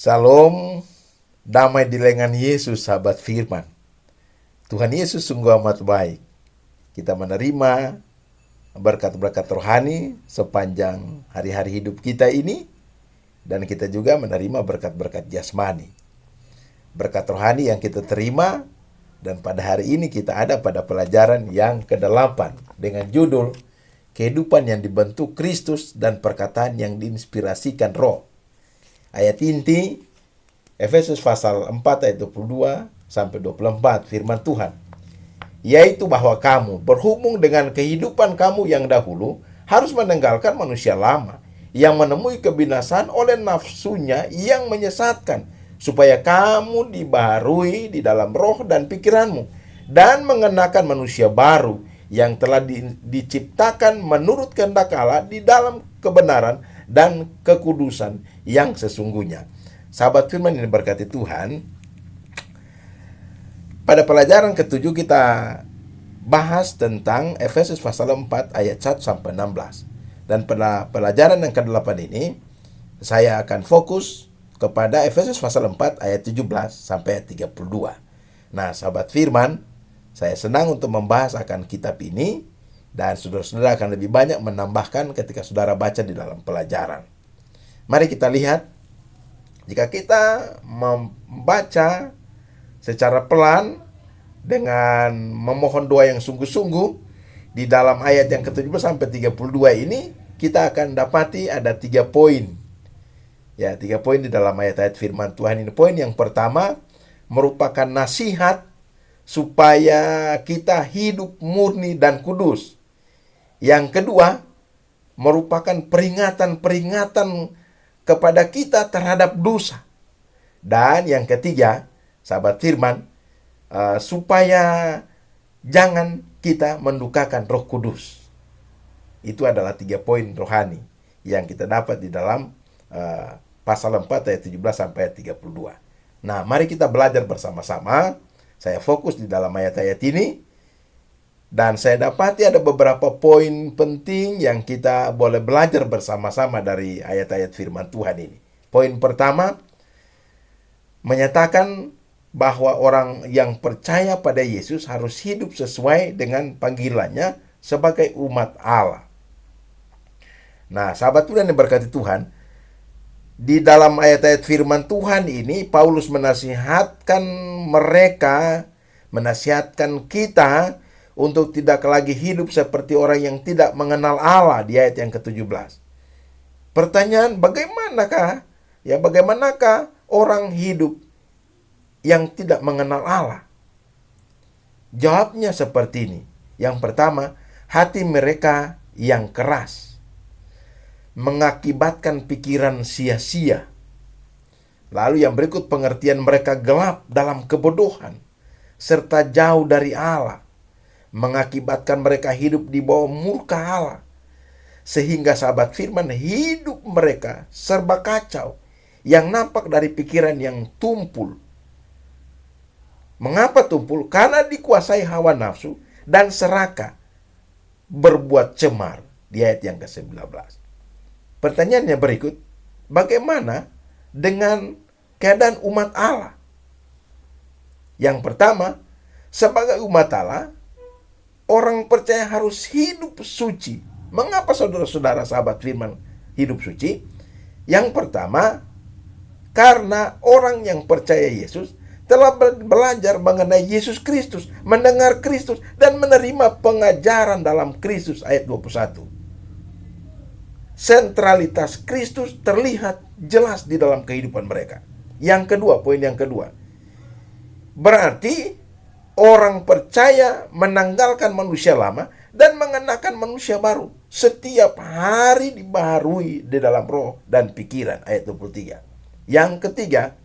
Salam, damai di lengan Yesus, sahabat firman. Tuhan Yesus sungguh amat baik. Kita menerima berkat-berkat rohani sepanjang hari-hari hidup kita ini, dan kita juga menerima berkat-berkat jasmani. Berkat rohani yang kita terima, dan pada hari ini kita ada pada pelajaran yang ke-8 dengan judul Kehidupan yang dibentuk Kristus dan perkataan yang diinspirasikan Roh. Ayat inti Efesus pasal 4 ayat 22 sampai 24, firman Tuhan, yaitu bahwa kamu berhubung dengan kehidupan kamu yang dahulu harus meninggalkan manusia lama yang menemui kebinasaan oleh nafsunya yang menyesatkan, supaya kamu dibaharui di dalam roh dan pikiranmu, dan mengenakan manusia baru yang telah diciptakan menurut kehendak Allah di dalam kebenaran dan kekudusan yang sesungguhnya. Sahabat firman yang diberkati Tuhan, pada pelajaran ke-7 kita bahas tentang Efesus pasal 4 ayat 1 sampai 16. Dan pada pelajaran yang ke-8 ini saya akan fokus kepada Efesus pasal 4 ayat 17 sampai ayat 32. Nah, sahabat firman, saya senang untuk membahas akan kitab ini, dan saudara-saudara akan lebih banyak menambahkan ketika saudara baca di dalam pelajaran. Mari kita lihat, jika kita membaca secara pelan dengan memohon doa yang sungguh-sungguh di dalam ayat yang ke-17 sampai 32 ini, kita akan dapati ada 3 poin. Ya, 3 poin di dalam ayat-ayat firman Tuhan ini. Poin yang pertama merupakan nasihat supaya kita hidup murni dan kudus. Yang kedua merupakan peringatan-peringatan kepada kita terhadap dosa. Dan yang ketiga, sahabat firman, supaya jangan kita mendukakan Roh Kudus. Itu adalah 3 poin rohani yang kita dapat di dalam pasal 4 ayat 17 sampai ayat 32. Nah, mari kita belajar bersama-sama. Saya fokus di dalam ayat-ayat ini, dan saya dapati ada beberapa poin penting yang kita boleh belajar bersama-sama dari ayat-ayat firman Tuhan ini. Poin pertama menyatakan bahwa orang yang percaya pada Yesus harus hidup sesuai dengan panggilannya sebagai umat Allah. Nah, sahabat Tuhan yang diberkati Tuhan, di dalam ayat-ayat firman Tuhan ini, Paulus menasihatkan kita untuk tidak lagi hidup seperti orang yang tidak mengenal Allah di ayat yang ke-17. Pertanyaan, bagaimanakah orang hidup yang tidak mengenal Allah? Jawabnya seperti ini. Yang pertama, hati mereka yang keras mengakibatkan pikiran sia-sia. Lalu yang berikut, pengertian mereka gelap dalam kebodohan serta jauh dari Allah, mengakibatkan mereka hidup di bawah murka Allah, sehingga sahabat firman, hidup mereka serba kacau yang nampak dari pikiran yang tumpul. Mengapa tumpul? Karena dikuasai hawa nafsu dan serakah berbuat cemar, di ayat yang ke-19. Pertanyaannya berikut, bagaimana dengan keadaan umat Allah? Yang pertama, sebagai umat Allah, orang percaya harus hidup suci. Mengapa saudara-saudara sahabat firman hidup suci? Yang pertama, karena orang yang percaya Yesus telah belajar mengenai Yesus Kristus, mendengar Kristus, dan menerima pengajaran dalam Kristus, ayat 21. Sentralitas Kristus terlihat jelas di dalam kehidupan mereka. Yang kedua, poin yang kedua, berarti orang percaya menanggalkan manusia lama dan mengenakan manusia baru. Setiap hari dibaharui di dalam roh dan pikiran, ayat 23. Yang ketiga,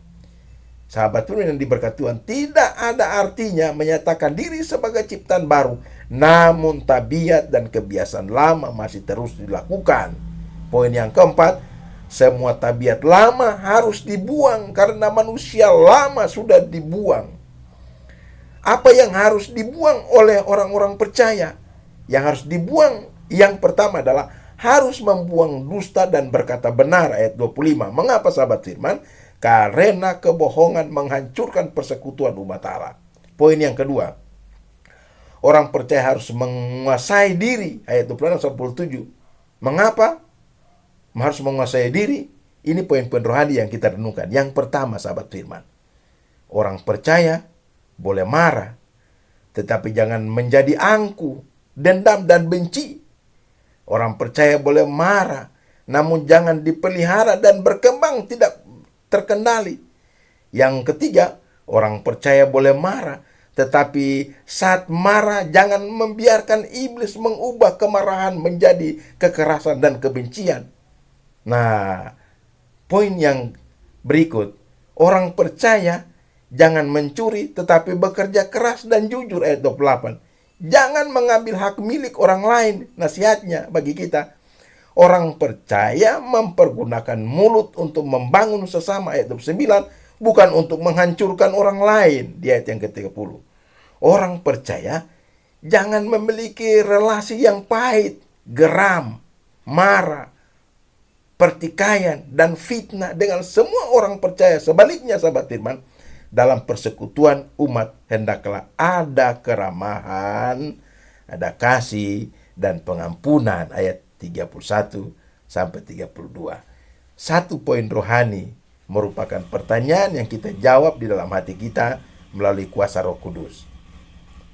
sahabat Tuhan yang diberkati Tuhan, tidak ada artinya menyatakan diri sebagai ciptaan baru, namun tabiat dan kebiasaan lama masih terus dilakukan. Poin yang keempat, semua tabiat lama harus dibuang karena manusia lama sudah dibuang. Apa yang harus dibuang oleh orang-orang percaya? Yang harus dibuang, yang pertama adalah harus membuang dusta dan berkata benar, ayat 25. Mengapa sahabat firman? karena kebohongan menghancurkan persekutuan umat Allah. Poin yang kedua, orang percaya harus menguasai diri. Ayat 26-27. Mengapa harus menguasai diri? Ini poin-poin rohani yang kita renungkan. Yang pertama, sahabat firman, orang percaya boleh marah, tetapi jangan menjadi angku, dendam dan benci. Orang percaya boleh marah, namun jangan dipelihara dan berkembang tidak terkendali. Yang ketiga, orang percaya boleh marah, tetapi saat marah jangan membiarkan iblis mengubah kemarahan menjadi kekerasan dan kebencian. Nah, poin yang berikut, orang percaya jangan mencuri tetapi bekerja keras dan jujur. Ayat 28. Jangan mengambil hak milik orang lain. Nasihatnya bagi kita, orang percaya mempergunakan mulut untuk membangun sesama. Ayat 29. Bukan untuk menghancurkan orang lain. Di ayat yang ke-30. Orang percaya jangan memiliki relasi yang pahit, geram, marah, pertikaian, dan fitnah dengan semua orang percaya. Sebaliknya, sahabat firman, dalam persekutuan umat hendaklah ada keramahan, ada kasih, dan pengampunan. Ayat 31-32. Satu poin rohani merupakan pertanyaan yang kita jawab di dalam hati kita melalui kuasa Roh Kudus.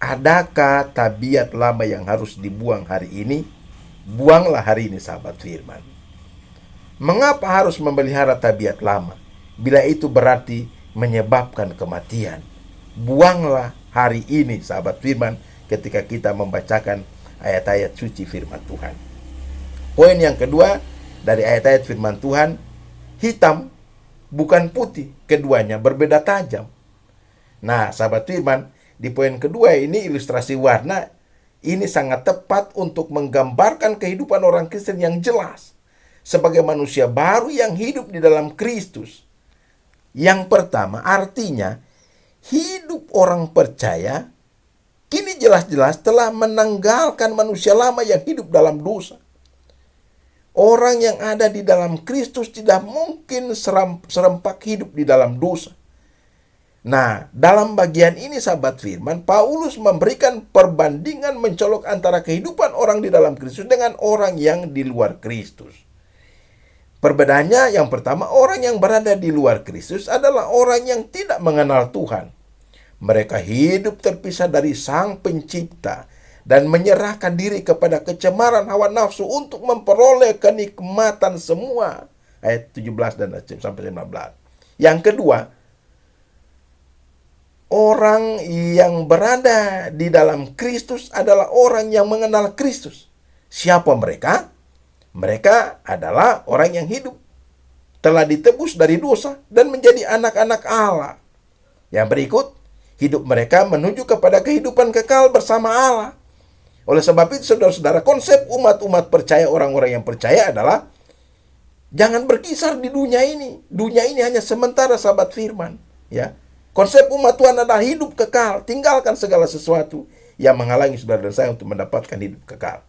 Adakah tabiat lama yang harus dibuang hari ini? Buanglah hari ini, sahabat firman. Mengapa harus memelihara tabiat lama? Bila itu berarti menyebabkan kematian. Buanglah hari ini, sahabat firman, ketika kita membacakan ayat-ayat suci firman Tuhan. Poin yang kedua dari ayat-ayat firman Tuhan, hitam bukan putih, keduanya berbeda tajam. Nah, sahabat firman, di poin kedua ini ilustrasi warna ini sangat tepat untuk menggambarkan kehidupan orang Kristen yang jelas sebagai manusia baru yang hidup di dalam Kristus. Yang pertama, artinya hidup orang percaya kini jelas-jelas telah menanggalkan manusia lama yang hidup dalam dosa. Orang yang ada di dalam Kristus tidak mungkin serempak hidup di dalam dosa. Nah, dalam bagian ini, sahabat firman, Paulus memberikan perbandingan mencolok antara kehidupan orang di dalam Kristus dengan orang yang di luar Kristus. Perbedaannya yang pertama, orang yang berada di luar Kristus adalah orang yang tidak mengenal Tuhan. Mereka hidup terpisah dari Sang Pencipta dan menyerahkan diri kepada kecemaran hawa nafsu untuk memperoleh kenikmatan semua. Ayat 17 dan sampai 15. Yang kedua, orang yang berada di dalam Kristus adalah orang yang mengenal Kristus. Siapa mereka? Mereka adalah orang yang hidup, telah ditebus dari dosa dan menjadi anak-anak Allah. Yang berikut, hidup mereka menuju kepada kehidupan kekal bersama Allah. Oleh sebab itu, saudara-saudara, konsep umat-umat percaya, orang-orang yang percaya adalah jangan berkisar di dunia ini. Dunia ini hanya sementara, sahabat firman. Ya, konsep umat Tuhan adalah hidup kekal. Tinggalkan segala sesuatu yang menghalangi saudara dan saya untuk mendapatkan hidup kekal.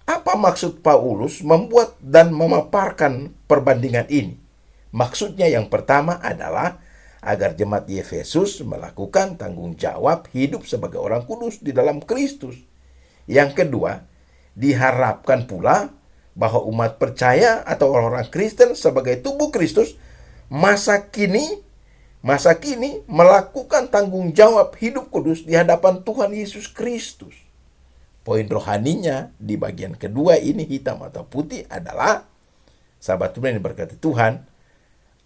Apa maksud Paulus membuat dan memaparkan perbandingan ini? Maksudnya yang pertama adalah agar jemaat di Efesus melakukan tanggung jawab hidup sebagai orang kudus di dalam Kristus. Yang kedua, diharapkan pula bahwa umat percaya atau orang Kristen sebagai tubuh Kristus masa kini melakukan tanggung jawab hidup kudus di hadapan Tuhan Yesus Kristus. Poin rohaninya di bagian kedua ini, hitam atau putih, adalah, sahabat Tuhan yang diberkati Tuhan,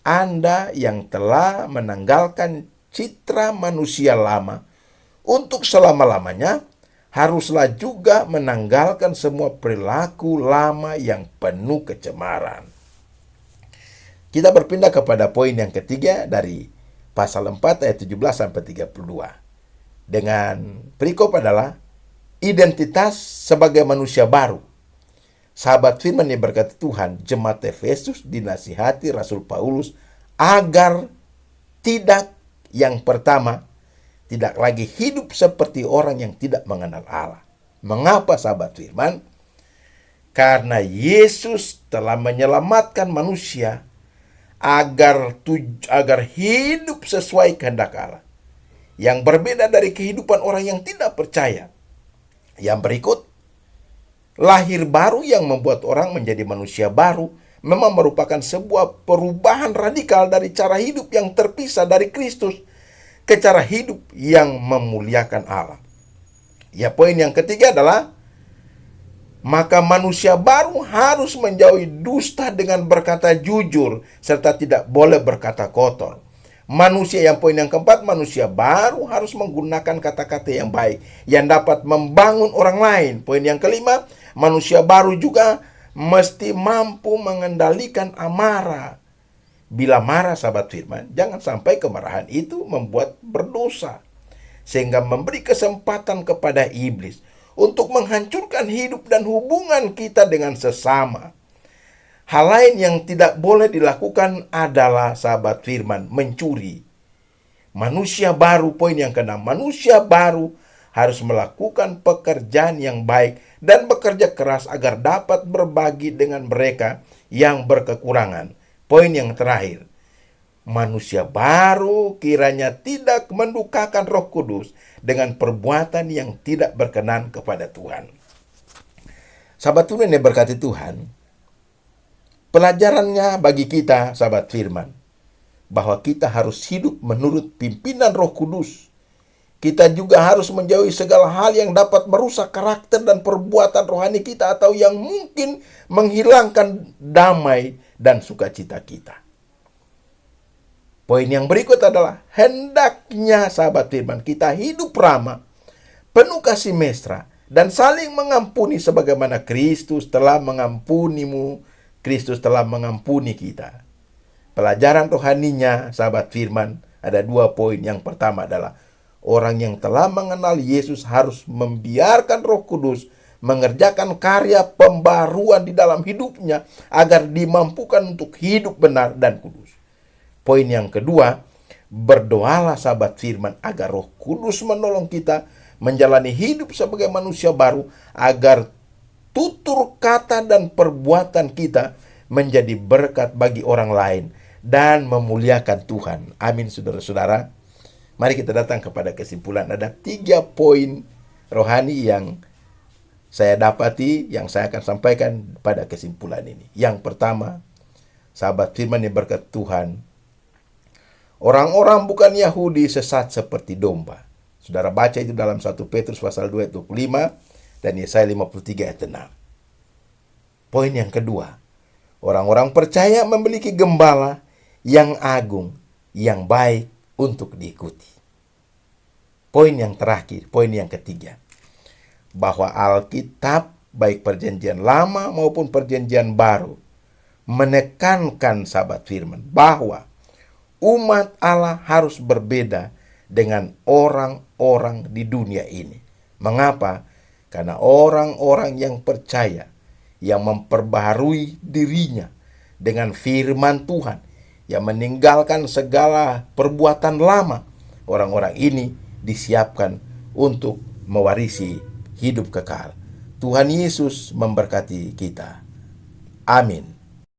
Anda yang telah menanggalkan citra manusia lama untuk selama-lamanya, haruslah juga menanggalkan semua perilaku lama yang penuh kecemaran. Kita berpindah kepada poin yang ketiga dari pasal 4 ayat 17-32. Dengan perikop adalah identitas sebagai manusia baru. Sahabat firman yang berkata Tuhan, jemaat Efesus dinasihati Rasul Paulus agar yang pertama, tidak lagi hidup seperti orang yang tidak mengenal Allah. Mengapa, sahabat firman? Karena Yesus telah menyelamatkan manusia agar hidup sesuai kehendak Allah, yang berbeda dari kehidupan orang yang tidak percaya. Yang berikut, lahir baru yang membuat orang menjadi manusia baru memang merupakan sebuah perubahan radikal dari cara hidup yang terpisah dari Kristus ke cara hidup yang memuliakan Allah. Ya, poin yang ketiga adalah maka manusia baru harus menjauhi dusta dengan berkata jujur serta tidak boleh berkata kotor. Poin yang keempat, manusia baru harus menggunakan kata-kata yang baik yang dapat membangun orang lain. Poin yang kelima, manusia baru juga mesti mampu mengendalikan amarah. Bila marah, sahabat firman, jangan sampai kemarahan itu membuat berdosa, sehingga memberi kesempatan kepada iblis untuk menghancurkan hidup dan hubungan kita dengan sesama. Hal lain yang tidak boleh dilakukan adalah, sahabat firman, mencuri. Manusia baru, poin yang keenam, manusia baru harus melakukan pekerjaan yang baik dan bekerja keras agar dapat berbagi dengan mereka yang berkekurangan. Poin yang terakhir, manusia baru kiranya tidak mendukakan Roh Kudus dengan perbuatan yang tidak berkenan kepada Tuhan. Sahabat Tuhan yang berkati Tuhan, pelajarannya bagi kita, sahabat firman, bahwa kita harus hidup menurut pimpinan Roh Kudus. Kita juga harus menjauhi segala hal yang dapat merusak karakter dan perbuatan rohani kita atau yang mungkin menghilangkan damai dan sukacita kita. Poin yang berikut adalah hendaknya, sahabat firman, kita hidup ramah, penuh kasih mesra, dan saling mengampuni sebagaimana Kristus telah mengampunimu, Kristus telah mengampuni kita. Pelajaran rohaninya, sahabat firman, ada 2 poin. Yang pertama adalah orang yang telah mengenal Yesus harus membiarkan Roh Kudus mengerjakan karya pembaruan di dalam hidupnya agar dimampukan untuk hidup benar dan kudus. Poin yang kedua, berdoalah, sahabat firman, agar Roh Kudus menolong kita menjalani hidup sebagai manusia baru agar tutur kata dan perbuatan kita menjadi berkat bagi orang lain dan memuliakan Tuhan. Amin, saudara-saudara. Mari kita datang kepada kesimpulan. Ada 3 poin rohani yang saya dapati, yang saya akan sampaikan pada kesimpulan ini. Yang pertama, sahabat firman yang berkat Tuhan, orang-orang bukan Yahudi sesat seperti domba. Saudara baca itu dalam 1 Petrus pasal 2 ayat 25 dan Yesaya 53 ayat 6. Poin yang kedua, orang-orang percaya memiliki gembala yang agung, yang baik untuk diikuti. Poin yang terakhir, poin yang ketiga, bahwa Alkitab, baik perjanjian lama maupun perjanjian baru, menekankan, sahabat firman, bahwa umat Allah harus berbeda dengan orang-orang di dunia ini. Mengapa? Karena orang-orang yang percaya, yang memperbaharui dirinya dengan firman Tuhan, yang meninggalkan segala perbuatan lama, orang-orang ini disiapkan untuk mewarisi hidup kekal. Tuhan Yesus memberkati kita. Amin.